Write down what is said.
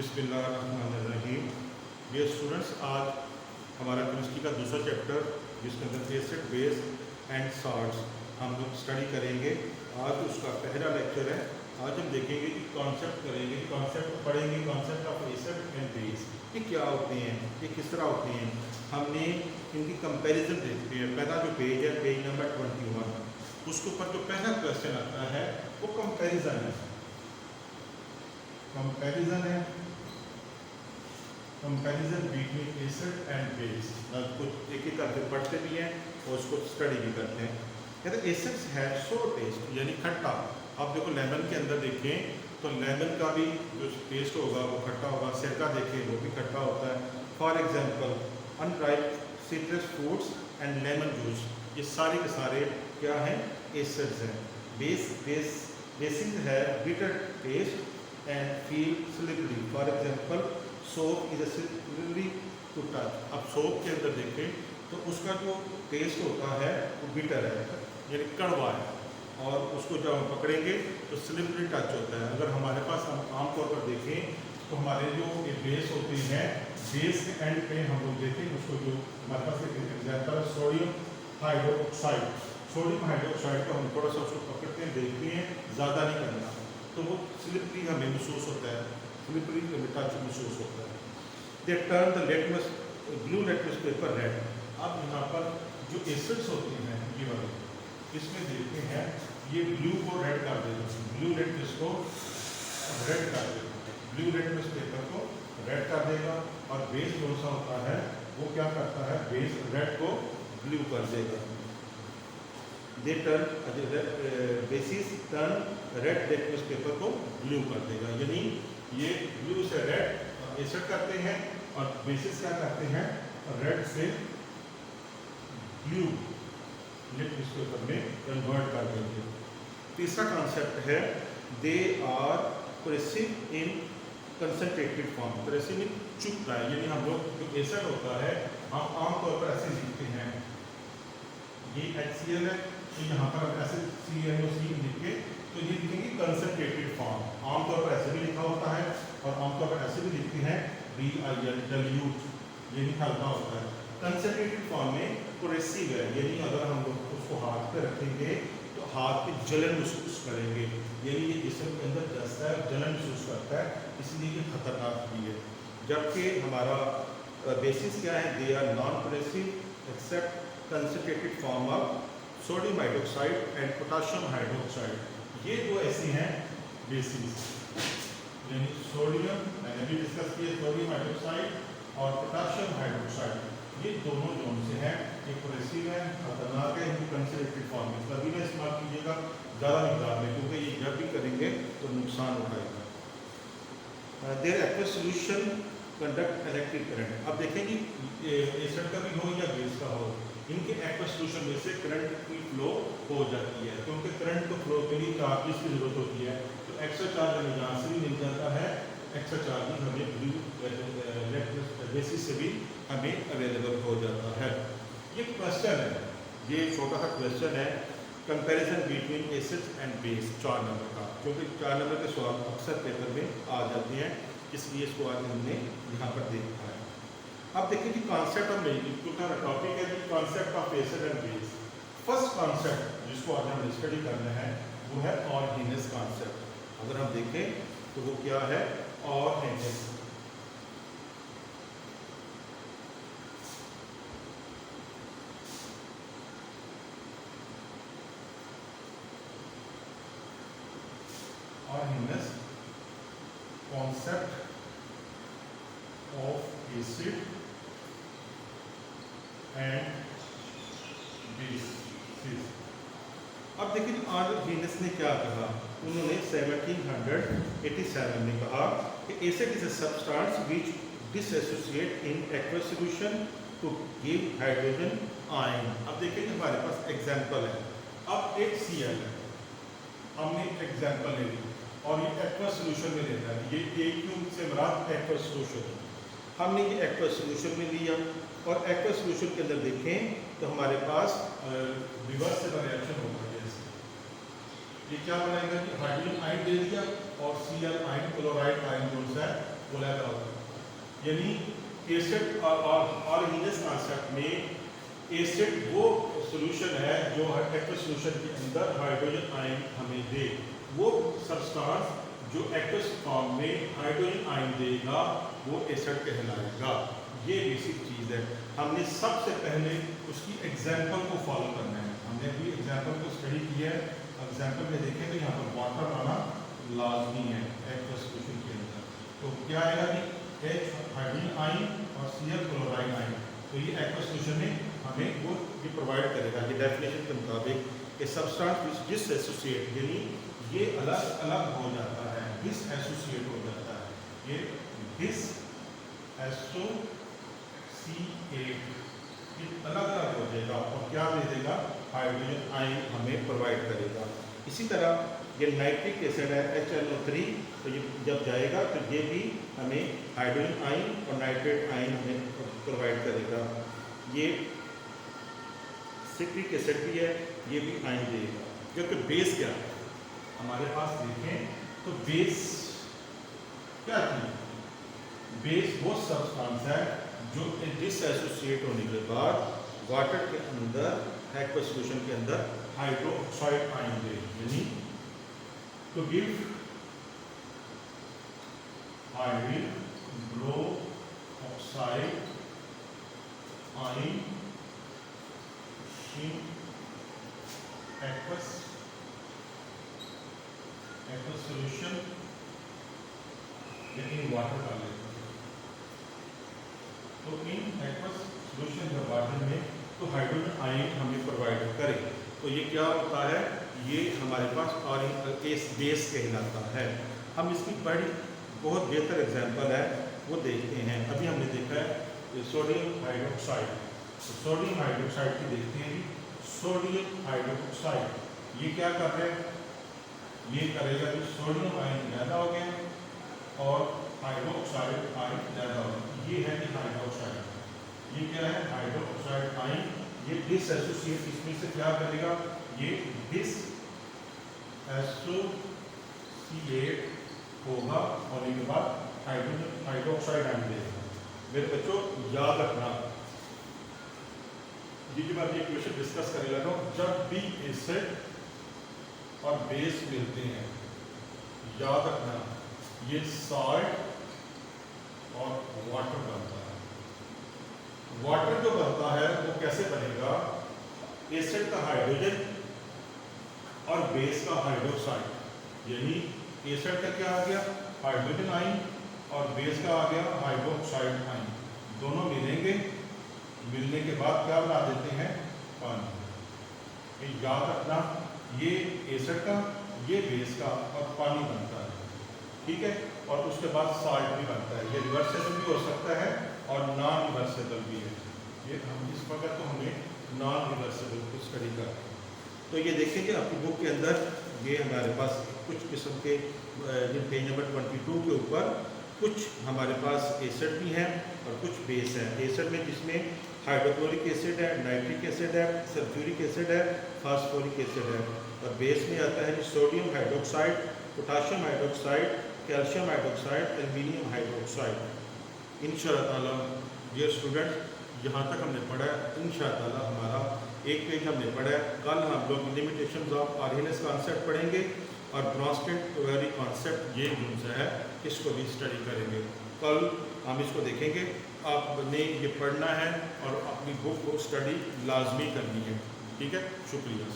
बिस्मिल्लाहिर्रहमानिर्रहीम। Dear students, आज हमारा केमिस्ट्री का दूसरा चैप्टर जिसके अंदर एसिड बेस एंड साल्ट्स हम लोग स्टडी करेंगे। आज उसका पहला लेक्चर है। आज हम देखेंगे कि कॉन्सेप्ट करेंगे, कॉन्सेप्ट पढ़ेंगे, concept of acid and base ये क्या होते हैं, ये किस तरह होते हैं। हमने इनकी कंपैरिजन देखते हैं। पहला जो पेज है, पेज नंबर 21, उसके ऊपर जो पहला क्वेश्चन आता है वो कंपैरिजन है। Comparison between acid and base. कुछ एक एक करके पढ़ते भी हैं और उसको स्टडी भी करते हैं। कहते हैं एसिड्स हैव सोर टेस्ट, यानी खट्टा। आप देखो लेमन के अंदर देखें तो लेमन का भी जो टेस्ट होगा वो खट्टा होगा। सिरका देखें वो भी खट्टा होता है। For example unripe citrus fruits and lemon juice, ये सारे के सारे क्या हैं, एसिड्स हैं। बेसिस है bitter taste and feel slippery. For example, soap is a slippery to touch. अब सोप के अंदर देखें तो उसका जो टेस्ट होता है वो बिटर है, यानी कड़वा है, और उसको जब हम पकड़ेंगे तो स्लिपरी टच होता है। अगर हमारे पास हम आमतौर पर देखें तो हमारे जो ये बेस होती हैं, बेस के एंड पे हम लोग देखें उसको, जो हमारे पास एक एग्जाम्पल है सोडियम हाइड्रोक्साइड। सोडियम हाइड्रोक्साइड को हम थोड़ा सा उसको पकड़ते हैं, देखते हैं, ज़्यादा नहीं करना, तो वो स्लिपरी हमें महसूस होता है, स्लिपरी टच महसूस होता है। They turn the litmus blue litmus paper red. अब यहाँ पर जो एसिड्स होती हैं ये वाले, इसमें देखते हैं ये ब्लू को रेड कर देगा, ब्लू लेटमस को रेड कर देगा, ब्लू लेटमस पेपर को रेड कर देगा। और बेस कौन सा होता है वो क्या करता है, बेस रेड को ब्लू कर देगा। They turn basis turn red litmus paper को ब्लू कर देगा, यानी ये ब्लू से रेड एसिड करते हैं और बेसिस क्या करते हैं, रेड से ब्लू लेटमस पेपर में कन्वर्ट कर देंगे। तीसरा कॉन्सेप्ट है दे आर प्रेसिव इन कंसंट्रेटेड फॉर्म। प्रेसिव में चुपता है, यानी हम लोग जो एसिड होता है हम आमतौर पर ऐसे लिखते हैं, ये HCl है तो यहाँ पर ऐसे CnO3 लिख के तो ये लिखेंगे कंसंट्रेटेड फॉर्म। आमतौर पर ऐसे भी लिखा होता है और आमतौर पर ऐसे भी लिखते हैं DIL डाइल्यूट, ये भी हल्का होता है। कंसंट्रेटेड फॉर्म में प्रेसिव है, यानी अगर हम लोग उसको हाथ पे रखेंगे तो हाथ पे जलन महसूस करेंगे, यानी ये जिस्म के अंदर जलता है, जलन महसूस करता है, इसलिए ये खतरनाक भी है। जबकि हमारा बेसिस क्या है, दे आर नॉन प्रेसिव except concentrated form of sodium hydroxide and potassium hydroxide. ये दो ऐसी हैं बेसिस, यानी सोडियम, मैंने भी डिस्कस किया, सोडियम हाइड्रोक्साइड और पोटाशियम हाइड्रोक्साइड, ये दोनों जोन से हैं। ये प्रेसिव है, खतरनाक है, इनकी कंसंट्रेटेड फॉर्म में कभी ना इस्तेमाल कीजिएगा ज़्यादा मिकदार में, क्योंकि ये जब भी करेंगे तो नुकसान उठाएगा। Their aqueous solution conduct electric current. अब देखेंगे एसिड का भी हो या बेस का हो, इनके एक्वस सोल्यूशन में से करंट की फ्लो हो जाती है, क्योंकि करंट को फ्लो के लिए चार्जेस की जरूरत होती है। तो एक्स्ट्रा चार्ज हमें यहाँ से भी मिल जाता है, एक्स्ट्रा चार्ज हमें ब्लू बेसिस से भी हमें अवेलेबल हो जाता है। ये क्वेश्चन है, ये छोटा सा क्वेश्चन है, comparison between acids and base, 4 number का, क्योंकि 4 नंबर के सवाल अक्सर पेपर में आ जाते हैं, इसलिए इसको आज हमने यहाँ पर देखा है। अब देखिए कि कॉन्सेप्ट ऑफ टॉपिक है कि concept of acid and base. First concept जिसको आज हम स्टडी करना है वो है ऑर्गेनस कॉन्सेप्ट। अगर हम देखें तो वो क्या है, ऑर्गेनस। ऑर्गेनस concept of acid and base. अब देखिए ऑर्गेनस ने क्या कहा, उन्होंने 1787 में कहा कि acid is a substance which dissociate in aqueous solution to give hydrogen ion. अब देखिए हमारे पास एग्जांपल है, अब एक Cl है, हमने एग्जांपल ले ली और ये एक्वस सॉल्यूशन में रहता है, ये AQ से मुराद एक्वस सॉल्यूशन है। हमने ये एक्वस सॉल्यूशन में लिया और एक्वस सॉल्यूशन के अंदर देखें तो हमारे पास रिवर्सिबल रिएक्शन होगा। ये क्या बनाएगा कि हाइड्रोजन आयन दे दिया और Cl आयन क्लोराइड आयन जो है बोला था। यानी एसिड और हीनस कॉन्सेप्ट में एसिड वो सॉल्यूशन है जो एक्वस सॉल्यूशन के अंदर हाइड्रोजन आयन हमें दे, वो सब्सटेंस जो एक्वस फॉर्म में हाइड्रोजन आयन देगा वो एसिड कहलाएगा। ये बेसिक चीज़ है। हमने सबसे पहले उसकी एग्जाम्पल को फॉलो करना है। हमने अभी एग्जाम्पल को स्टडी किया है। एग्जाम्पल में देखें तो यहाँ पर वाटर आना लाजमी है एक्वस सॉल्यूशन के अंदर। तो क्या आएगा कि H हाइड्रोजन आयन और Cl क्लोराइड आयन, तो ये एक्वस सॉल्यूशन में हमें वो ये प्रोवाइड करेगा। ये डेफिनेशन के मुताबिक ये सब्सटेंस डिस एसोसिएट यानी ये अलग अलग हो जाता है, डिस एसोसिएट हो जाता है, ये डिस एसोसिएट ये अलग अलग हो जाएगा और क्या दे देगा, हाइड्रोजन आयन हमें प्रोवाइड करेगा। इसी तरह ये नाइट्रिक एसिड है HNO3, तो ये जब जाएगा तो ये भी हमें हाइड्रोजन आयन और नाइट्रेट आयन हमें प्रोवाइड करेगा। ये सिट्रिक एसिड भी है, ये भी आयन देगा। जबकि बेस क्या है हमारे पास देखें तो बेस क्या थी, बेस वो सब्सटेंस है जो डिसएसोसिएट होने के बाद वाटर के अंदर एक्वस सॉल्यूशन के अंदर हाइड्रोक्साइड आयन दे, यानी to give hydroxide ion in aqueous solution या इन वाटर डाल लेते हैं। तो इन एक्वस सॉल्यूशन या वाटर में तो हाइड्रोजन आयन हमें प्रोवाइड करे, तो ये क्या होता है, ये हमारे पास और बेस कहलाता है। हम इसकी बड़ी बहुत बेहतर एग्जांपल है वो देखते हैं। अभी हमने देखा है सोडियम हाइड्रोक्साइड, तो सोडियम हाइड्रोक्साइड की देखते हैं। सोडियम हाइड्रोक्साइड ये क्या कर रहे हैं, ये करेगा कि सोडियम आयन ज़्यादा हो गया और हाइड्रोक्साइड आयन ज़्यादा हो गया। ये है कि हाइड्रोक्साइड, ये क्या है हाइड्रोक्साइड आयन, ये डिसएसोसिएट इसमें से क्या करेगा, ये डिस एसोसिएट होगा, होने के बाद हाइड्रोजन हाइड्रोक्साइड आयन देगा। मेरे बच्चों याद रखना, ये जो मैं अभी क्वेश्चन डिस्कस करने लगा हूँ, जब भी एसिड और बेस मिलते हैं याद रखना ये सॉल्ट और वाटर बनता है। वाटर जो बनता है वो कैसे बनेगा, एसिड का हाइड्रोजन और बेस का हाइड्रोक्साइड, यानी एसिड का क्या आ गया हाइड्रोजन आयन और बेस का आ गया हाइड्रोक्साइड आयन, दोनों मिलेंगे, मिलने के बाद क्या बना देते हैं पानी। ये याद रखना, ये एसिड का, ये बेस का और पानी बनता है, ठीक है। और उसके बाद साल्ट भी बनता है, ये रिवर्सेबल भी हो सकता है और नॉन रिवर्सेबल भी है। ये हम इस वक्त तो हमें नॉन रिवर्सेबल को स्टडी करते हैं। तो ये देखेंगे आपकी बुक के अंदर ये हमारे पास कुछ किस्म के पेज नंबर 22 के ऊपर कुछ हमारे पास एसिड भी हैं और कुछ बेस हैं। एसिड में जिसमें हाइड्रोक्लोरिक एसिड है, नाइट्रिक एसिड है, सल्फ्यूरिक एसिड है, फास्फोरिक एसिड है। और बेस में आता है sodium hydroxide, potassium hydroxide, calcium hydroxide, aluminium hydroxide. इंशाअल्लाह ताला डियर स्टूडेंट्स, यहाँ तक हमने पढ़ा है। इंशाअल्लाह ताला हमारा एक पेज हमने पढ़ा है। कल हम लोग लिमिटेशंस ऑफ आर्हेनियस कॉन्सेप्ट पढ़ेंगे और ब्रॉन्स्टेड-वेरी कॉन्सेप्ट ये जो है इसको भी स्टडी करेंगे। कल हम इसको देखेंगे। आपने ये पढ़ना है और अपनी बुक को स्टडी लाजमी करनी है, ठीक है। शुक्रिया।